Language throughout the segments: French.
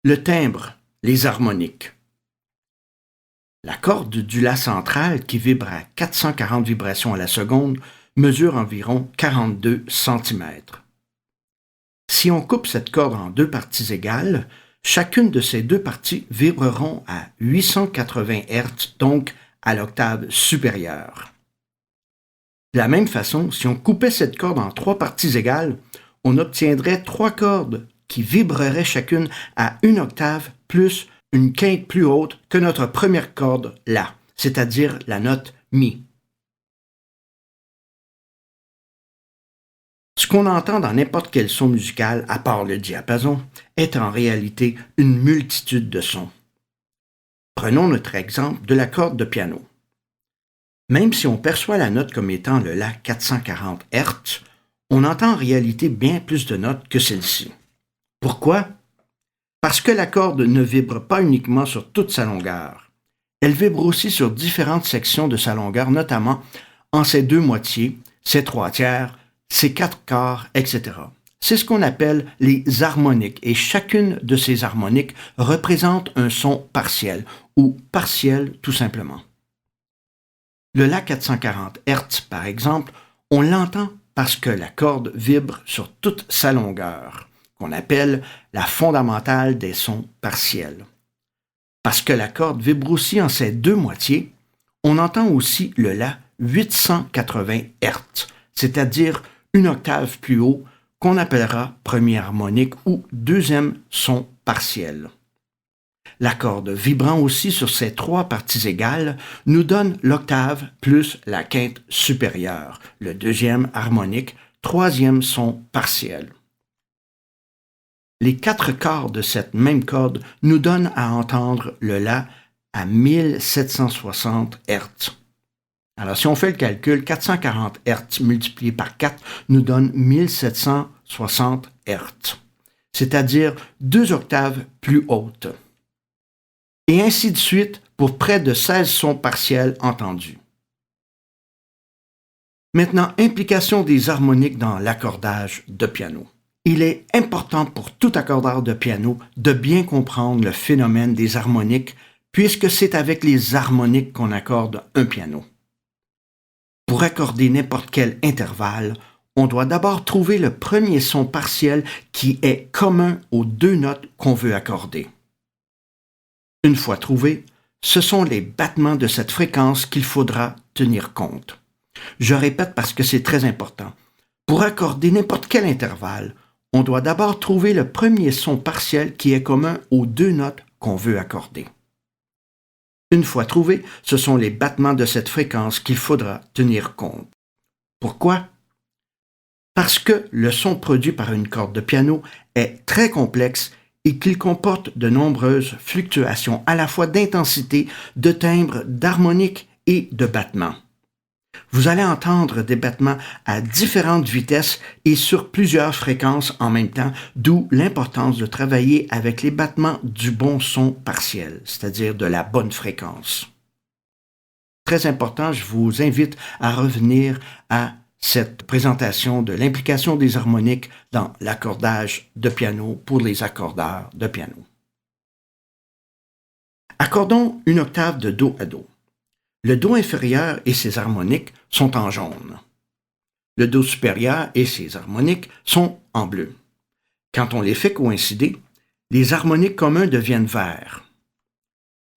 Le timbre, les harmoniques. La corde du La central, qui vibre à 440 vibrations à la seconde, mesure environ 42 cm. Si on coupe cette corde en deux parties égales, chacune de ces deux parties vibreront à 880 Hz, donc à l'octave supérieure. De la même façon, si on coupait cette corde en trois parties égales, on obtiendrait trois cordes qui vibreraient chacune à une octave plus une quinte plus haute que notre première corde La, c'est-à-dire la note Mi. Ce qu'on entend dans n'importe quel son musical, à part le diapason, est en réalité une multitude de sons. Prenons notre exemple de la corde de piano. Même si on perçoit la note comme étant le La 440 Hz, on entend en réalité bien plus de notes que celle-ci. Pourquoi? Parce que la corde ne vibre pas uniquement sur toute sa longueur. Elle vibre aussi sur différentes sections de sa longueur, notamment en ses deux moitiés, ses trois tiers, ses quatre quarts, etc. C'est ce qu'on appelle les harmoniques, et chacune de ces harmoniques représente un son partiel, ou partiel tout simplement. Le La 440 Hz, par exemple, on l'entend parce que la corde vibre sur toute sa longueur, qu'on appelle la fondamentale des sons partiels. Parce que la corde vibre aussi en ses deux moitiés, on entend aussi le La 880 Hz, c'est-à-dire une octave plus haut, qu'on appellera premier harmonique ou deuxième son partiel. La corde vibrant aussi sur ces trois parties égales nous donne l'octave plus la quinte supérieure, le deuxième harmonique, troisième son partiel. Les quatre quarts de cette même corde nous donnent à entendre le La à 1760 Hz. Alors si on fait le calcul, 440 Hz multiplié par 4 nous donne 1760 Hz, c'est-à-dire deux octaves plus hautes. Et ainsi de suite pour près de 16 sons partiels entendus. Maintenant, implication des harmoniques dans l'accordage de piano. Il est important pour tout accordeur de piano de bien comprendre le phénomène des harmoniques, puisque c'est avec les harmoniques qu'on accorde un piano. Pour accorder n'importe quel intervalle, on doit d'abord trouver le premier son partiel qui est commun aux deux notes qu'on veut accorder. Une fois trouvé, ce sont les battements de cette fréquence qu'il faudra tenir compte. Je répète parce que c'est très important. Pour accorder n'importe quel intervalle, on doit d'abord trouver le premier son partiel qui est commun aux deux notes qu'on veut accorder. Une fois trouvé, ce sont les battements de cette fréquence qu'il faudra tenir compte. Pourquoi? Parce que le son produit par une corde de piano est très complexe et qu'il comporte de nombreuses fluctuations à la fois d'intensité, de timbre, d'harmonique et de battements. Vous allez entendre des battements à différentes vitesses et sur plusieurs fréquences en même temps, d'où l'importance de travailler avec les battements du bon son partiel, c'est-à-dire de la bonne fréquence. Très important, je vous invite à revenir à cette présentation de l'implication des harmoniques dans l'accordage de piano pour les accordeurs de piano. Accordons une octave de Do à Do. Le Do inférieur et ses harmoniques sont en jaune. Le Do supérieur et ses harmoniques sont en bleu. Quand on les fait coïncider, les harmoniques communs deviennent verts.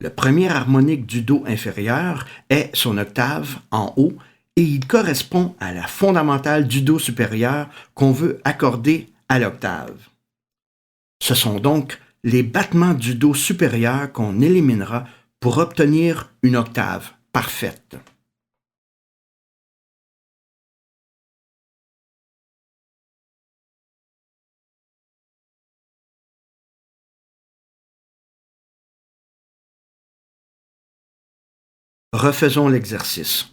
Le premier harmonique du Do inférieur est son octave en haut et il correspond à la fondamentale du Do supérieur qu'on veut accorder à l'octave. Ce sont donc les battements du Do supérieur qu'on éliminera pour obtenir une octave parfaite. Refaisons l'exercice.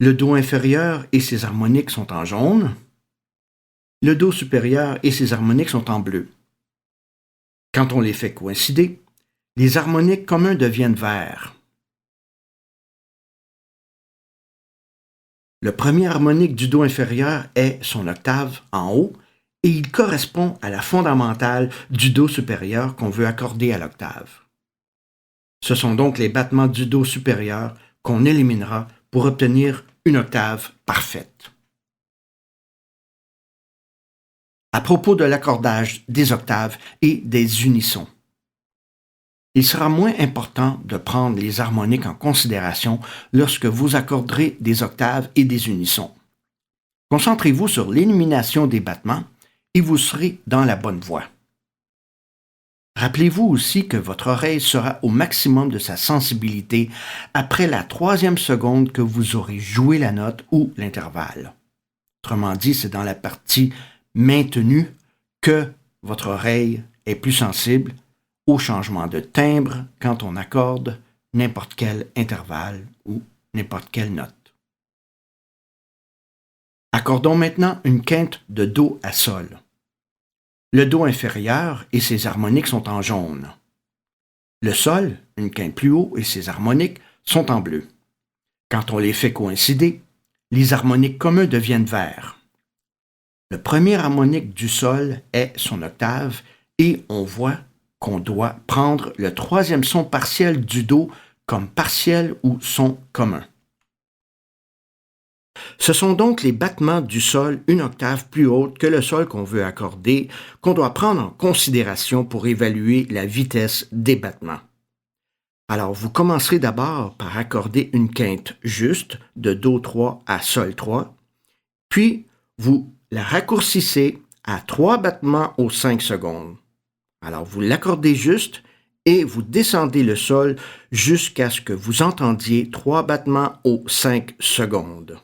Le Do inférieur et ses harmoniques sont en jaune. Le Do supérieur et ses harmoniques sont en bleu. Quand on les fait coïncider, les harmoniques communs deviennent verts. Le premier harmonique du Do inférieur est son octave en haut et il correspond à la fondamentale du Do supérieur qu'on veut accorder à l'octave. Ce sont donc les battements du Do supérieur qu'on éliminera pour obtenir une octave parfaite. À propos de l'accordage des octaves et des unissons, il sera moins important de prendre les harmoniques en considération lorsque vous accorderez des octaves et des unissons. Concentrez-vous sur l'élimination des battements et vous serez dans la bonne voie. Rappelez-vous aussi que votre oreille sera au maximum de sa sensibilité après la 3e seconde que vous aurez joué la note ou l'intervalle. Autrement dit, c'est dans la partie maintenue que votre oreille est plus sensible au changement de timbre quand on accorde n'importe quel intervalle ou n'importe quelle note. Accordons maintenant une quinte de Do à Sol. Le Do inférieur et ses harmoniques sont en jaune. Le Sol, une quinte plus haut, et ses harmoniques sont en bleu. Quand on les fait coïncider, les harmoniques communs deviennent verts. Le premier harmonique du Sol est son octave et on voit qu'on doit prendre le 3e son partiel du Do comme partiel ou son commun. Ce sont donc les battements du Sol une octave plus haute que le Sol qu'on veut accorder qu'on doit prendre en considération pour évaluer la vitesse des battements. Alors, vous commencerez d'abord par accorder une quinte juste de Do 3 à Sol 3, puis vous la raccourcissez à 3 battements aux 5 secondes. Alors, vous l'accordez juste et vous descendez le Sol jusqu'à ce que vous entendiez 3 battements aux 5 secondes.